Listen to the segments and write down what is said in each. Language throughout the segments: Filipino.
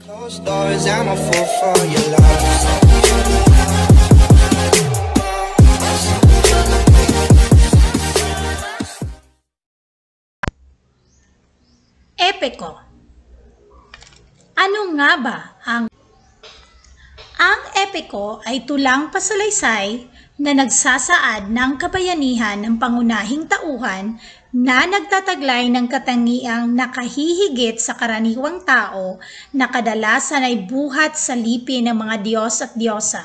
Closed doors, I'm a fool for your love. Epiko. Ano nga ba ang epiko ay tulang pasalaysay na nagsasaad ng kabayanihan ng pangunahing tauhan na nagtataglay ng katangiang nakahihigit sa karaniwang tao na kadalasan ay buhat sa lipi ng mga Diyos at Diyosa.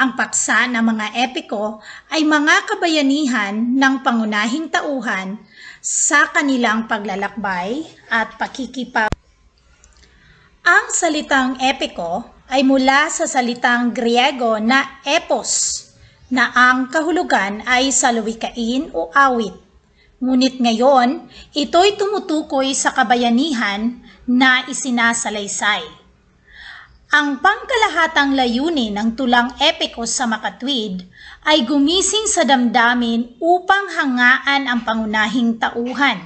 Ang paksa ng mga epiko ay mga kabayanihan ng pangunahing tauhan sa kanilang paglalakbay at pakikipag. Ang salitang epiko ay mula sa salitang Griego na epos, na ang kahulugan ay salawikain o awit. Ngunit ngayon, ito'y tumutukoy sa kabayanihan na isinasalaysay. Ang pangkalahatang layunin ng tulang epiko sa makatwid ay gumising sa damdamin upang hangaan ang pangunahing tauhan.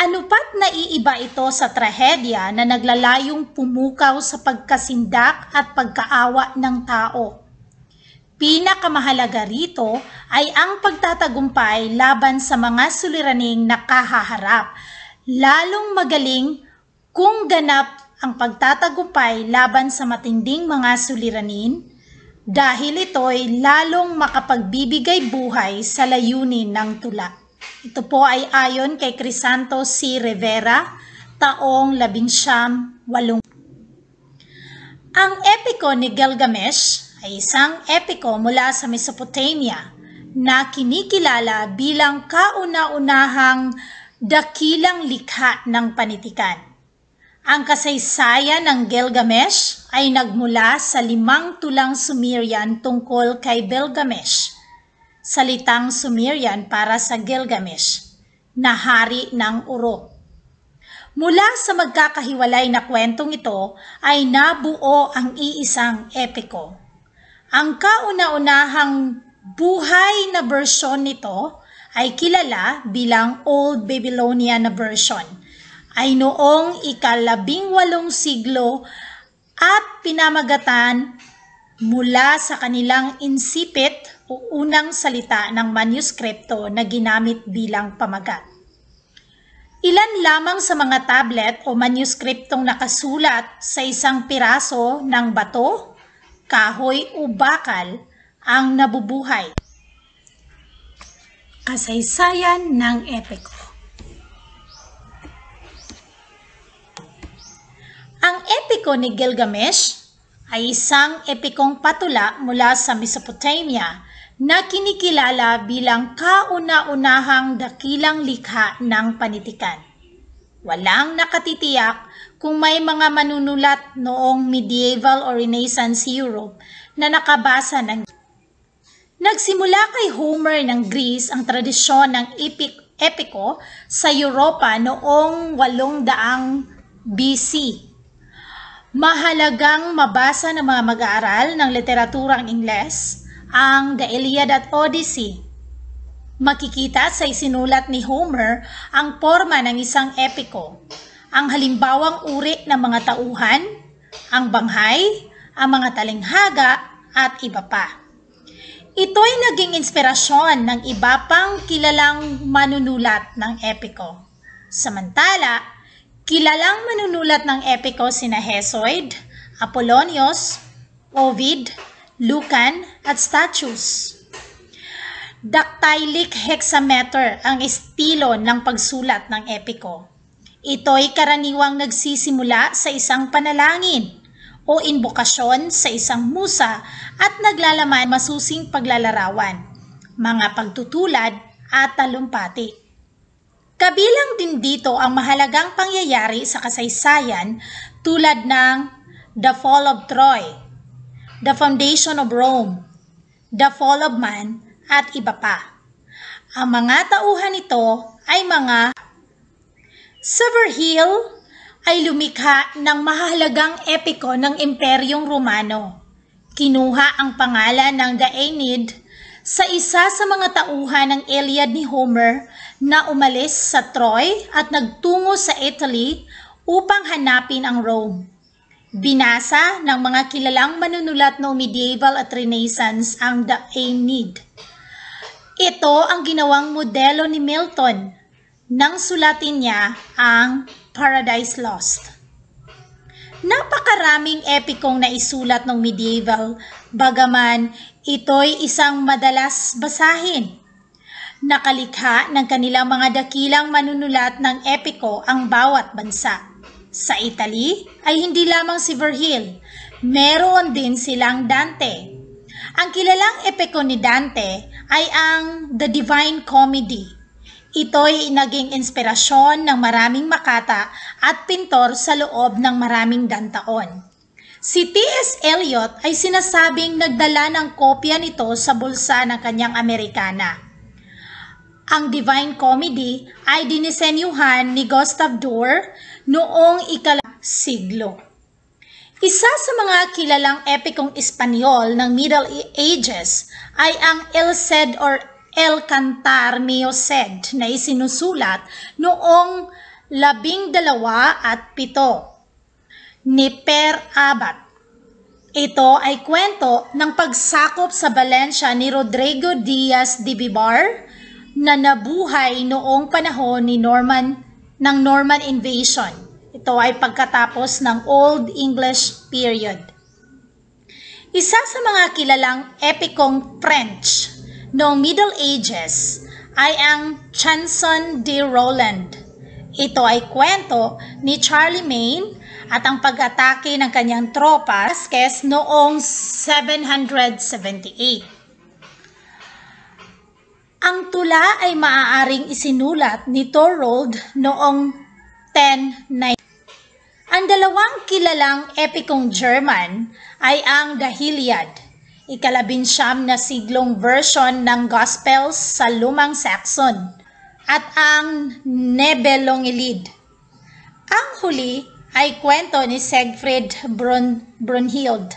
Ano pat naiiba ito sa trahedya na naglalayong pumukaw sa pagkasindak at pagkaawa ng tao. Pinakamahalaga rito ay ang pagtatagumpay laban sa mga suliraning nakahaharap, lalong magaling kung ganap ang pagtatagumpay laban sa matinding mga suliranin, dahil ito'y lalong makapagbibigay buhay sa layunin ng tula. Ito po ay ayon kay Crisanto C. Rivera, taong 1980. Ang epiko ni Gilgamesh ay isang epiko mula sa Mesopotamia na kinikilala bilang kauna-unahang dakilang likha ng panitikan. Ang kasaysayan ng Gilgamesh ay nagmula sa 5 tulang Sumerian tungkol kay Gilgamesh, salitang Sumerian para sa Gilgamesh, na hari ng Uruk. Mula sa magkakahiwalay na kwentong ito ay nabuo ang iisang epiko. Ang kauna-unahang buhay na bersyon nito ay kilala bilang Old Babylonian na version, ay noong ika-18 siglo at pinamagatan mula sa kanilang insipit o unang salita ng manuskripto na ginamit bilang pamagat. Ilan lamang sa mga tablet o manuskriptong nakasulat sa isang piraso ng bato, kahoy o bakal ang nabubuhay. Kasaysayan ng epiko. Ang epiko ni Gilgamesh ay isang epikong patula mula sa Mesopotamia na kinikilala bilang kauna-unahang dakilang likha ng panitikan. Walang nakatitiyak kung may mga manunulat noong medieval o Renaissance Europe na nakabasa ng. Nagsimula kay Homer ng Greece ang tradisyon ng epiko sa Europa noong 800 BC. Mahalagang mabasa ng mga mag-aaral ng literaturang Ingles ang The Iliad at Odyssey. Makikita sa isinulat ni Homer ang forma ng isang epiko, ang halimbawang uri ng mga tauhan, ang banghay, ang mga talinghaga at iba pa. Ito'y naging inspirasyon ng iba pang kilalang manunulat ng epiko. Samantala, kilalang manunulat ng epiko sina Hesiod, Apollonius, Ovid, Lucan at Statius. Dactylic hexameter ang estilo ng pagsulat ng epiko. Ito'y karaniwang nagsisimula sa isang panalangin o inbokasyon sa isang musa at naglalaman masusing paglalarawan, mga pagtutulad at talumpati. Kabilang din dito ang mahalagang pangyayari sa kasaysayan tulad ng The Fall of Troy, The Foundation of Rome, The Fall of Man, at iba pa. Ang mga tauhan nito ay mga sa Virgil ay lumikha ng mahalagang epiko ng Imperyong Romano. Kinuha ang pangalan ng The Aeneid sa isa sa mga tauhan ng Iliad ni Homer na umalis sa Troy at nagtungo sa Italy upang hanapin ang Rome. Binasa ng mga kilalang manunulat noong medieval at Renaissance ang The Aeneid. Ito ang ginawang modelo ni Milton nang sulatin niya ang Paradise Lost. Napakaraming epikong naisulat ng medieval, bagaman ito'y isang madalas basahin. Nakalikha ng kanilang mga dakilang manunulat ng epiko ang bawat bansa. Sa Italy ay hindi lamang si Virgil, meron din silang Dante. Ang kilalang epiko ni Dante ay ang The Divine Comedy. Ito'y naging inspirasyon ng maraming makata at pintor sa loob ng maraming dantaon. Si T.S. Eliot ay sinasabing nagdala ng kopya nito sa bulsa ng kanyang Amerikana. Ang Divine Comedy ay dinisenyuhan ni Gustave Doré noong siglo. Isa sa mga kilalang epikong Espanyol ng Middle Ages ay ang El Cid or El Cantar Mio Cid na isinusulat noong 1207 ni Per Abad. Ito ay kwento ng pagsakop sa Valencia ni Rodrigo Diaz de Vivar na nabuhay noong panahon ni Norman Invasion. Ito ay pagkatapos ng Old English period. Isa sa mga kilalang epikong French noong Middle Ages ay ang Chanson de Roland. Ito ay kwento ni Charlemagne at ang pag-atake ng kanyang tropa noong 778. Ang tula ay maaaring isinulat ni Thorold noong 1090. Ang dalawang kilalang epikong German ay ang The Iliad, ika-19 na siglong version ng Gospels sa Lumang Saxon, at ang Nibelungenlied. Ang huli ay kwento ni Siegfried Brunhild,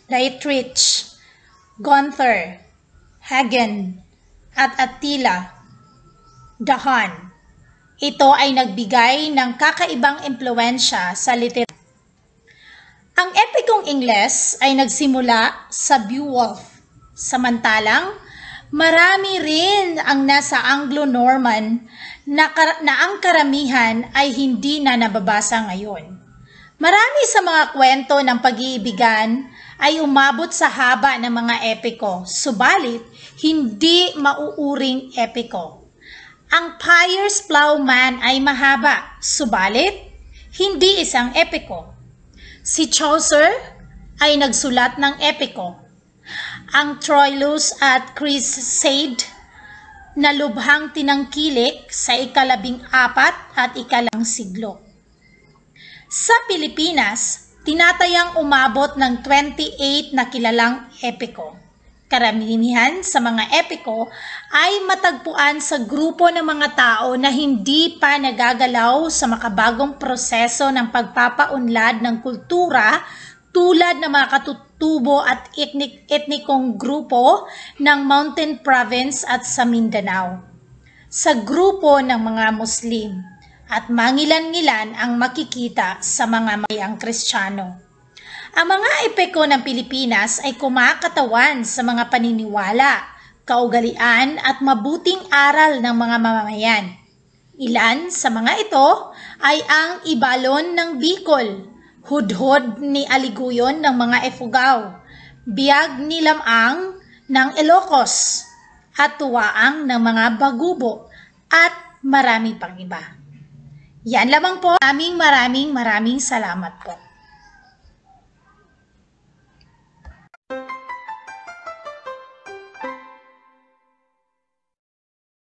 Dietrich, Gunther, Hagen, at Attila the Hun. Ito ay nagbigay ng kakaibang impluwensya sa literatura. Ang epikong Ingles ay nagsimula sa Beowulf, samantalang marami rin ang nasa Anglo-Norman na ang karamihan ay hindi na nababasa ngayon. Marami sa mga kwento ng pag-iibigan ay umabot sa haba ng mga epiko, subalit hindi mauuring epiko. Ang Piers Plowman ay mahaba, subalit hindi isang epiko. Si Chaucer ay nagsulat ng epiko. Ang Troilus at Cresside na lubhang tinangkilik sa ika-14 at ika-15 siglo. Sa Pilipinas, tinatayang umabot ng 28 na kilalang epiko. Karamihan sa mga epiko ay matagpuan sa grupo ng mga tao na hindi pa nagagalaw sa makabagong proseso ng pagpapaunlad ng kultura tulad ng mga katutubo at etnikong grupo ng Mountain Province at sa Mindanao. Sa grupo ng mga Muslim at mangilan-ngilan ang makikita sa mga mayang Kristiyano. Ang mga epiko ng Pilipinas ay kumakatawan sa mga paniniwala, kaugalian at mabuting aral ng mga mamamayan. Ilan sa mga ito ay ang Ibalon ng Bicol, Hudhod ni Aliguyon ng mga Ifugao, Biyag ni Lamang ng Ilocos, at Tuwaang ng mga Bagubo, at marami pang iba. Yan lamang po. Maraming salamat po.